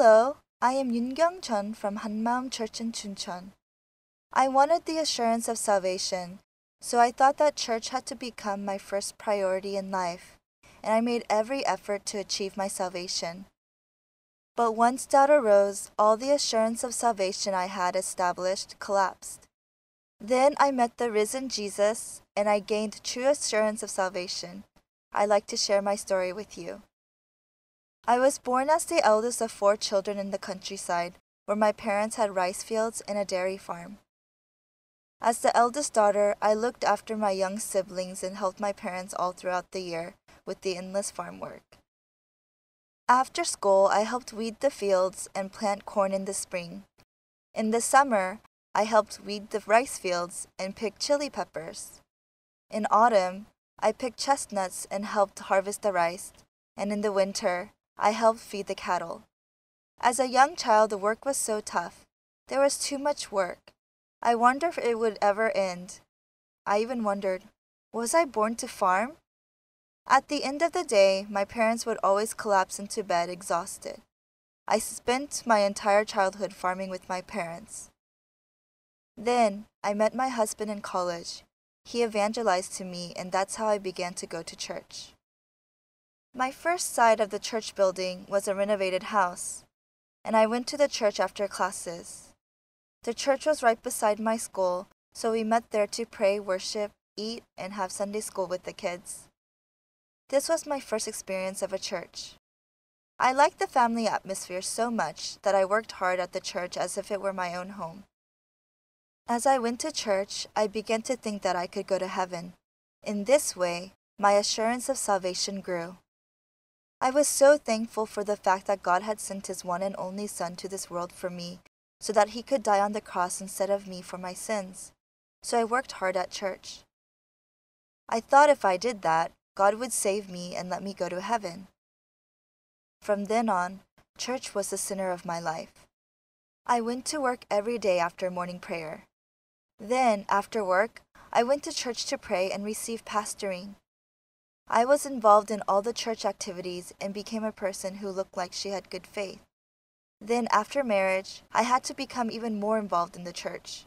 Hello, I am Yoon-Gyung Jun from Hanmaum Church in Chuncheon. I wanted the assurance of salvation, so I thought that church had to become my first priority in life, and I made every effort to achieve my salvation. But once doubt arose, all the assurance of salvation I had established collapsed. Then I met the risen Jesus, and I gained true assurance of salvation. I'd like to share my story with you. I was born as the eldest of 4 children in the countryside, where my parents had rice fields and a dairy farm. As the eldest daughter, I looked after my young siblings and helped my parents all throughout the year with the endless farm work. After school, I helped weed the fields and plant corn in the spring. In the summer, I helped weed the rice fields and pick chili peppers. In autumn, I picked chestnuts and helped harvest the rice, and in the winter, I helped feed the cattle. As a young child, the work was so tough. There was too much work. I wondered if it would ever end. I even wondered, was I born to farm? At the end of the day, my parents would always collapse into bed exhausted. I spent my entire childhood farming with my parents. Then, I met my husband in college. He evangelized to me, and that's how I began to go to church. My first sight of the church building was a renovated house, and I went to the church after classes. The church was right beside my school, so we met there to pray, worship, eat, and have Sunday school with the kids. This was my first experience of a church. I liked the family atmosphere so much that I worked hard at the church as if it were my own home. As I went to church, I began to think that I could go to heaven. In this way, my assurance of salvation grew. I was so thankful for the fact that God had sent His one and only Son to this world for me, so that He could die on the cross instead of me for my sins. So I worked hard at church. I thought if I did that, God would save me and let me go to heaven. From then on, church was the center of my life. I went to work every day after morning prayer. Then, after work, I went to church to pray and receive pastoring. I was involved in all the church activities and became a person who looked like she had good faith. Then, after marriage, I had to become even more involved in the church.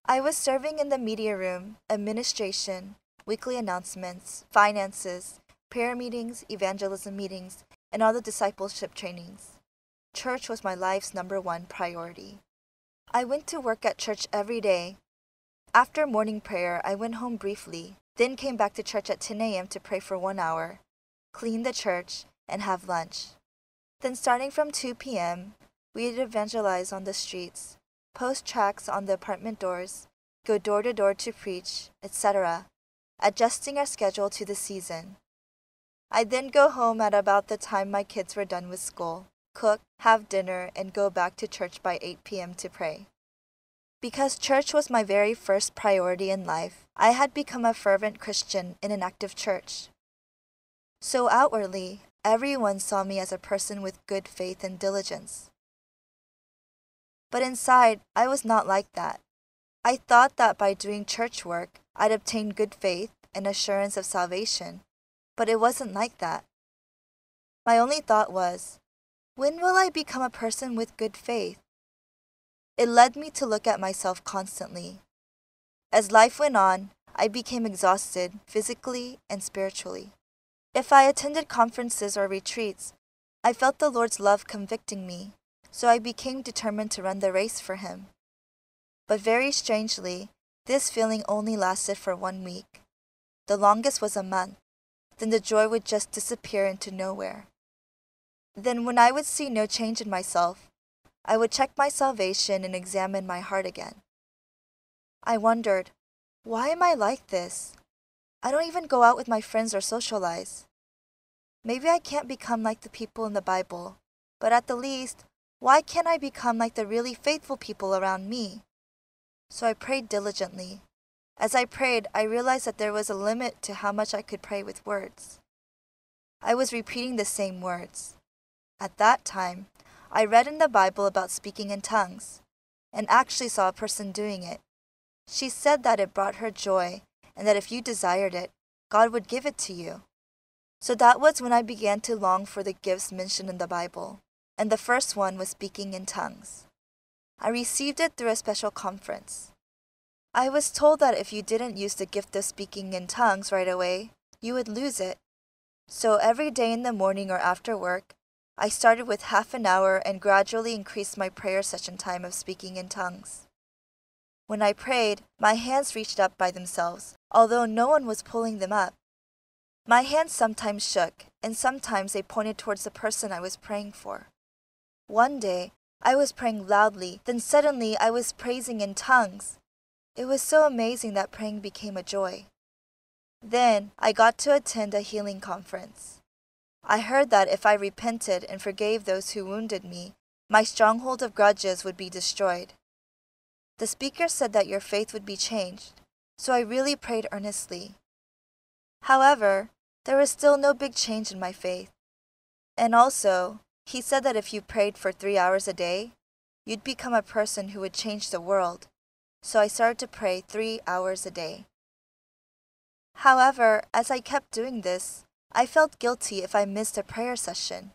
I was serving in the media room, administration, weekly announcements, finances, prayer meetings, evangelism meetings, and all the discipleship trainings. Church was my life's #1 priority. I went to work at church every day. After morning prayer, I went home briefly, then came back to church at 10 a.m. to pray for 1 hour, clean the church, and have lunch. Then starting from 2 p.m., we'd evangelize on the streets, post tracts on the apartment doors, go door to door to preach, etc., adjusting our schedule to the season. I'd then go home at about the time my kids were done with school, cook, have dinner, and go back to church by 8 p.m. to pray. Because church was my very first priority in life, I had become a fervent Christian in an active church. So outwardly, everyone saw me as a person with good faith and diligence. But inside, I was not like that. I thought that by doing church work, I'd obtain good faith and assurance of salvation, but it wasn't like that. My only thought was, when will I become a person with good faith? It led me to look at myself constantly. As life went on, I became exhausted physically and spiritually. If I attended conferences or retreats, I felt the Lord's love convicting me, so I became determined to run the race for Him. But very strangely, this feeling only lasted for 1 week. The longest was a month. Then the joy would just disappear into nowhere. Then when I would see no change in myself, I would check my salvation and examine my heart again. I wondered, why am I like this? I don't even go out with my friends or socialize. Maybe I can't become like the people in the Bible, but at the least, why can't I become like the really faithful people around me? So I prayed diligently. As I prayed, I realized that there was a limit to how much I could pray with words. I was repeating the same words. At that time, I read in the Bible about speaking in tongues, and actually saw a person doing it. She said that it brought her joy, and that if you desired it, God would give it to you. So that was when I began to long for the gifts mentioned in the Bible, and the first one was speaking in tongues. I received it through a special conference. I was told that if you didn't use the gift of speaking in tongues right away, you would lose it. So every day in the morning or after work, I started with half an hour and gradually increased my prayer session time of speaking in tongues. When I prayed, my hands reached up by themselves, although no one was pulling them up. My hands sometimes shook, and sometimes they pointed towards the person I was praying for. One day, I was praying loudly, then suddenly I was praising in tongues. It was so amazing that praying became a joy. Then I got to attend a healing conference. I heard that if I repented and forgave those who wounded me, my stronghold of grudges would be destroyed. The speaker said that your faith would be changed, so I really prayed earnestly. However, there was still no big change in my faith. And also, he said that if you prayed for 3 hours a day, you'd become a person who would change the world. So I started to pray 3 hours a day. However, as I kept doing this, I felt guilty if I missed a prayer session.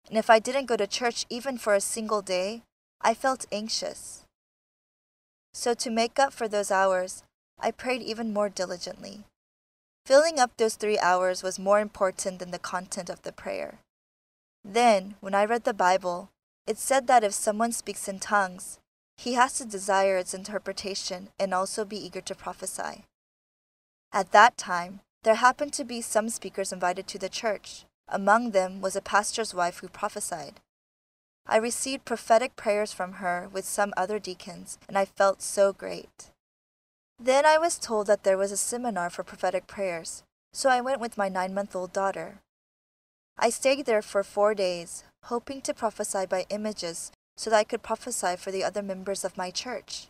And if I didn't go to church even for a single day, I felt anxious. So to make up for those hours, I prayed even more diligently. Filling up those 3 hours was more important than the content of the prayer. Then, when I read the Bible, it said that if someone speaks in tongues, he has to desire its interpretation and also be eager to prophesy. At that time, there happened to be some speakers invited to the church. Among them was a pastor's wife who prophesied. I received prophetic prayers from her with some other deacons, and I felt so great. Then I was told that there was a seminar for prophetic prayers, so I went with my 9-month-old daughter. I stayed there for 4 days, hoping to prophesy by images so that I could prophesy for the other members of my church.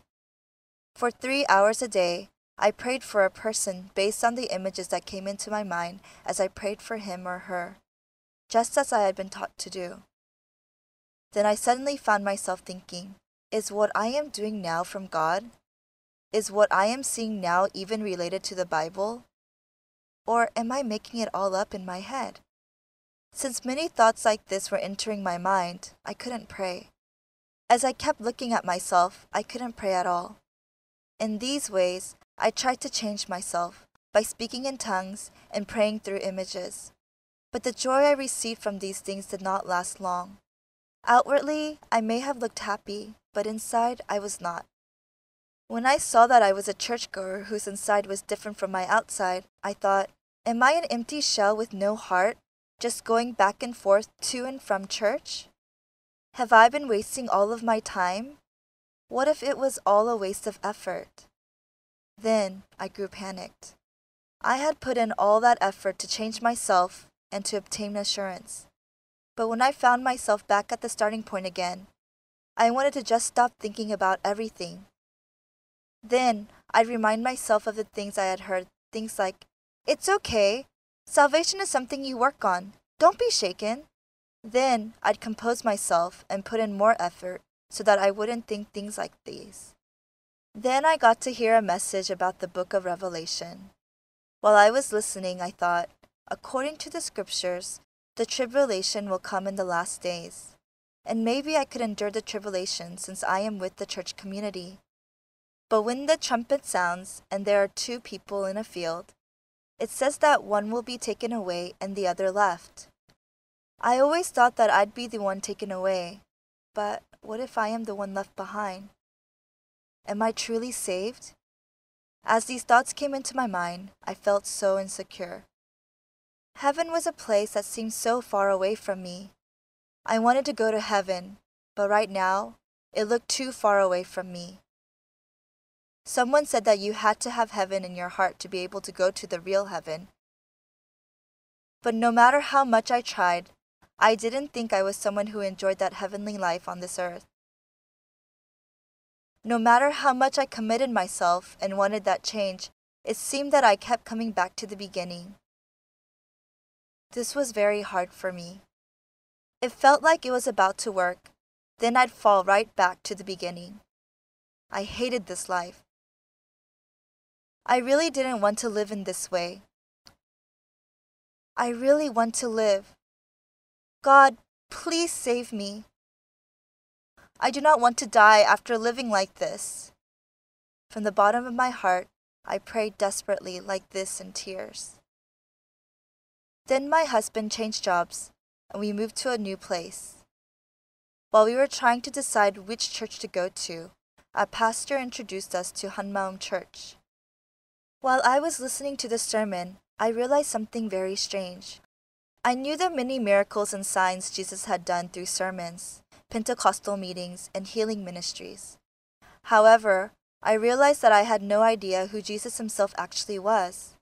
For 3 hours a day, I prayed for a person based on the images that came into my mind as I prayed for him or her, just as I had been taught to do. Then I suddenly found myself thinking, is what I am doing now from God? Is what I am seeing now even related to the Bible? Or am I making it all up in my head? Since many thoughts like this were entering my mind, I couldn't pray. As I kept looking at myself, I couldn't pray at all. In these ways, I tried to change myself by speaking in tongues and praying through images. But the joy I received from these things did not last long. Outwardly, I may have looked happy, but inside I was not. When I saw that I was a churchgoer whose inside was different from my outside, I thought, am I an empty shell with no heart, just going back and forth to and from church? Have I been wasting all of my time? What if it was all a waste of effort? Then I grew panicked. I had put in all that effort to change myself and to obtain assurance. But when I found myself back at the starting point again, I wanted to just stop thinking about everything. Then I'd remind myself of the things I had heard, things like, it's okay, salvation is something you work on, don't be shaken. Then I'd compose myself and put in more effort so that I wouldn't think things like these. Then I got to hear a message about the book of Revelation. While I was listening, I thought, according to the scriptures, the tribulation will come in the last days, and maybe I could endure the tribulation since I am with the church community. But when the trumpet sounds and there are 2 people in a field, it says that one will be taken away and the other left. I always thought that I'd be the one taken away, but what if I am the one left behind? Am I truly saved? As these thoughts came into my mind, I felt so insecure. Heaven was a place that seemed so far away from me. I wanted to go to heaven, but right now, it looked too far away from me. Someone said that you had to have heaven in your heart to be able to go to the real heaven. But no matter how much I tried, I didn't think I was someone who enjoyed that heavenly life on this earth. No matter how much I committed myself and wanted that change, it seemed that I kept coming back to the beginning. This was very hard for me. It felt like it was about to work, then I'd fall right back to the beginning. I hated this life. I really didn't want to live in this way. I really want to live. God, please save me. I do not want to die after living like this. From the bottom of my heart, I prayed desperately like this in tears. Then my husband changed jobs, and we moved to a new place. While we were trying to decide which church to go to, a pastor introduced us to Hanmaum Church. While I was listening to the sermon, I realized something very strange. I knew the many miracles and signs Jesus had done through sermons, Pentecostal meetings, and healing ministries. However, I realized that I had no idea who Jesus himself actually was.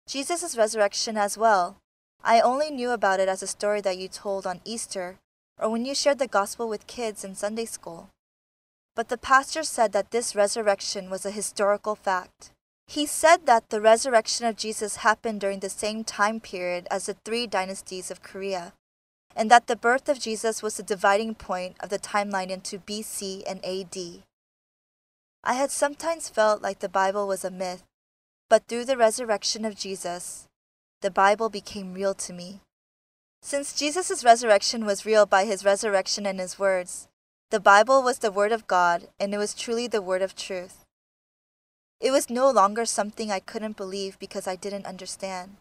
Jesus' resurrection as well. I only knew about it as a story that you told on Easter or when you shared the gospel with kids in Sunday school. But the pastor said that this resurrection was a historical fact. He said that the resurrection of Jesus happened during the same time period as the 3 dynasties of Korea, and that the birth of Jesus was the dividing point of the timeline into BC and AD. I had sometimes felt like the Bible was a myth, but through the resurrection of Jesus, the Bible became real to me. Since Jesus' resurrection was real by his resurrection and his words, the Bible was the Word of God, and it was truly the Word of truth. It was no longer something I couldn't believe because I didn't understand.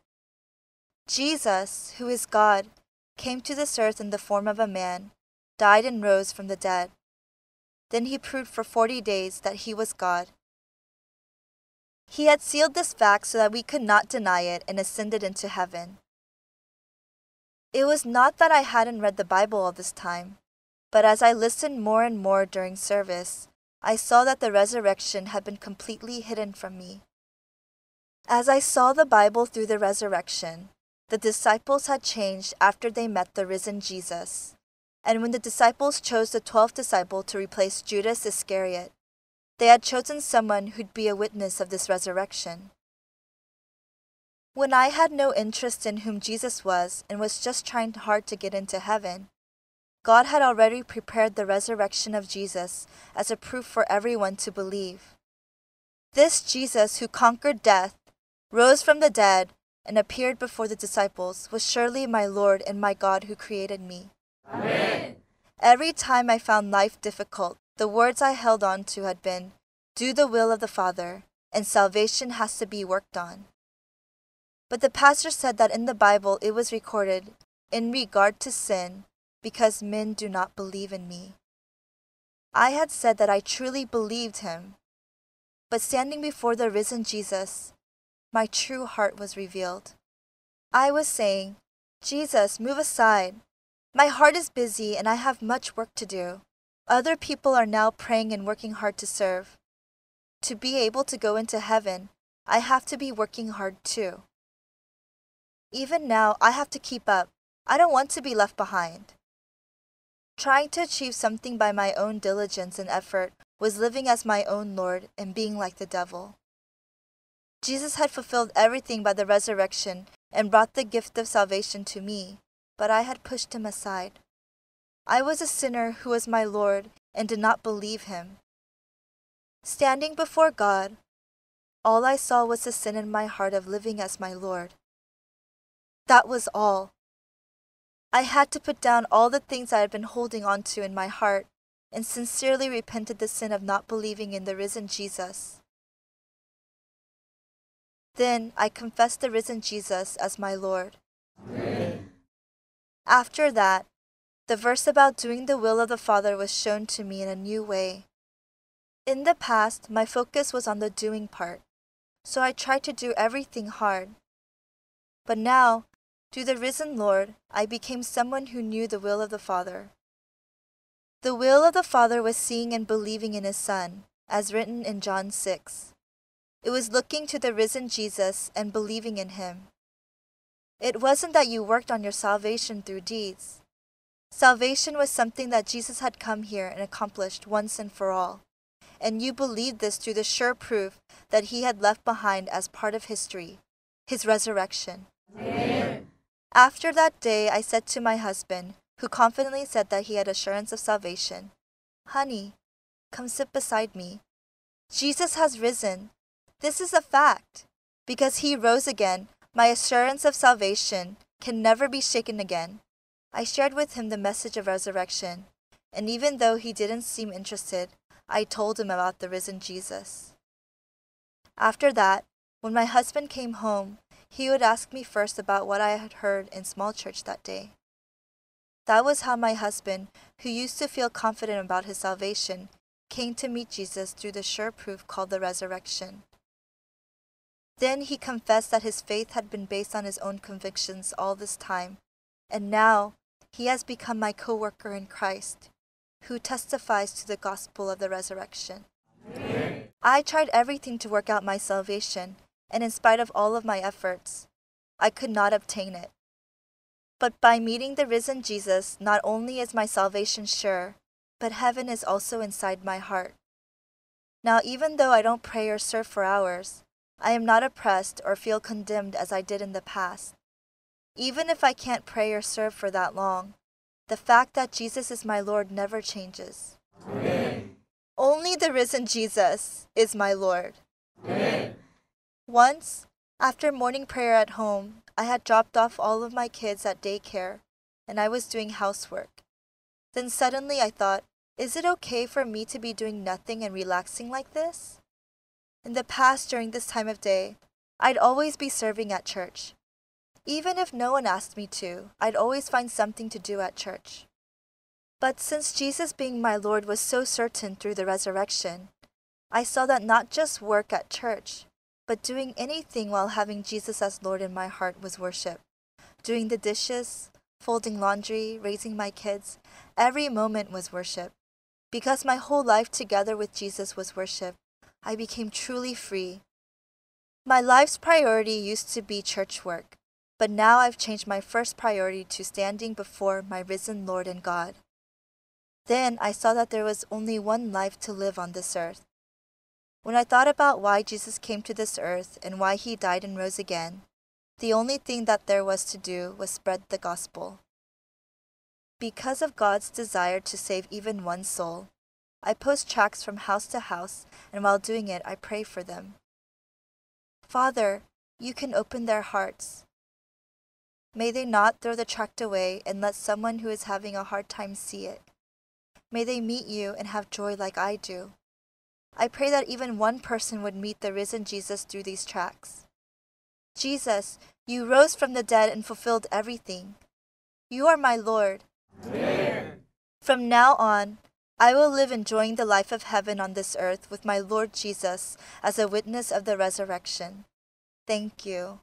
Jesus, who is God, came to this earth in the form of a man, died and rose from the dead. Then he proved for 40 days that he was God. He had sealed this fact so that we could not deny it and ascended into heaven. It was not that I hadn't read the Bible all this time, but as I listened more and more during service, I saw that the resurrection had been completely hidden from me. As I saw the Bible through the resurrection, the disciples had changed after they met the risen Jesus. And when the disciples chose the 12th disciple to replace Judas Iscariot, they had chosen someone who'd be a witness of this resurrection. When I had no interest in whom Jesus was and was just trying hard to get into heaven, God had already prepared the resurrection of Jesus as a proof for everyone to believe. This Jesus who conquered death, rose from the dead, and appeared before the disciples was surely my Lord and my God who created me. Amen. Every time I found life difficult, the words I held on to had been, "Do the will of the Father," and salvation has to be worked on. But the pastor said that in the Bible it was recorded, in regard to sin, because men do not believe in me. I had said that I truly believed him, but standing before the risen Jesus, my true heart was revealed. I was saying, "Jesus, move aside. My heart is busy and I have much work to do. Other people are now praying and working hard to serve. To be able to go into heaven, I have to be working hard too. Even now, I have to keep up. I don't want to be left behind." Trying to achieve something by my own diligence and effort was living as my own Lord and being like the devil. Jesus had fulfilled everything by the resurrection and brought the gift of salvation to me, but I had pushed him aside. I was a sinner who was my Lord and did not believe him. Standing before God, all I saw was the sin in my heart of living as my Lord. That was all. I had to put down all the things I had been holding on to in my heart and sincerely repented the sin of not believing in the risen Jesus. Then I confessed the risen Jesus as my Lord. Amen. After that, the verse about doing the will of the Father was shown to me in a new way. In the past, my focus was on the doing part, so I tried to do everything hard. But now, through the risen Lord, I became someone who knew the will of the Father. The will of the Father was seeing and believing in his Son, as written in John 6. It was looking to the risen Jesus and believing in him. It wasn't that you worked on your salvation through deeds. Salvation was something that Jesus had come here and accomplished once and for all, and you believed this through the sure proof that he had left behind as part of history, his resurrection. Amen. After that day, I said to my husband, who confidently said that he had assurance of salvation, "Honey, come sit beside me. Jesus has risen. This is a fact. Because he rose again, my assurance of salvation can never be shaken again." I shared with him the message of resurrection, and even though he didn't seem interested, I told him about the risen Jesus. After that, when my husband came home, he would ask me first about what I had heard in small church that day. That was how my husband, who used to feel confident about his salvation, came to meet Jesus through the sure proof called the resurrection. Then he confessed that his faith had been based on his own convictions all this time, and now he has become my co-worker in Christ, who testifies to the gospel of the resurrection. Amen. I tried everything to work out my salvation, and in spite of all of my efforts, I could not obtain it. But by meeting the risen Jesus, not only is my salvation sure, but heaven is also inside my heart. Now, even though I don't pray or serve for hours, I am not oppressed or feel condemned as I did in the past. Even if I can't pray or serve for that long, the fact that Jesus is my Lord never changes. Amen. Only the risen Jesus is my Lord. Amen. Once, after morning prayer at home, I had dropped off all of my kids at daycare, and I was doing housework. Then suddenly I thought, is it okay for me to be doing nothing and relaxing like this? In the past, during this time of day, I'd always be serving at church. Even if no one asked me to, I'd always find something to do at church. But since Jesus being my Lord was so certain through the resurrection, I saw that not just work at church, but doing anything while having Jesus as Lord in my heart was worship. Doing the dishes, folding laundry, raising my kids, every moment was worship. Because my whole life together with Jesus was worship, I became truly free. My life's priority used to be church work, but now I've changed my first priority to standing before my risen Lord and God. Then I saw that there was only one life to live on this earth. When I thought about why Jesus came to this earth and why he died and rose again, the only thing that there was to do was spread the gospel. Because of God's desire to save even one soul, I post tracts from house to house, and while doing it, I pray for them. Father, you can open their hearts. May they not throw the tract away and let someone who is having a hard time see it. May they meet you and have joy like I do. I pray that even one person would meet the risen Jesus through these tracts. Jesus, you rose from the dead and fulfilled everything. You are my Lord. Amen. From now on, I will live enjoying the life of heaven on this earth with my Lord Jesus as a witness of the resurrection. Thank you.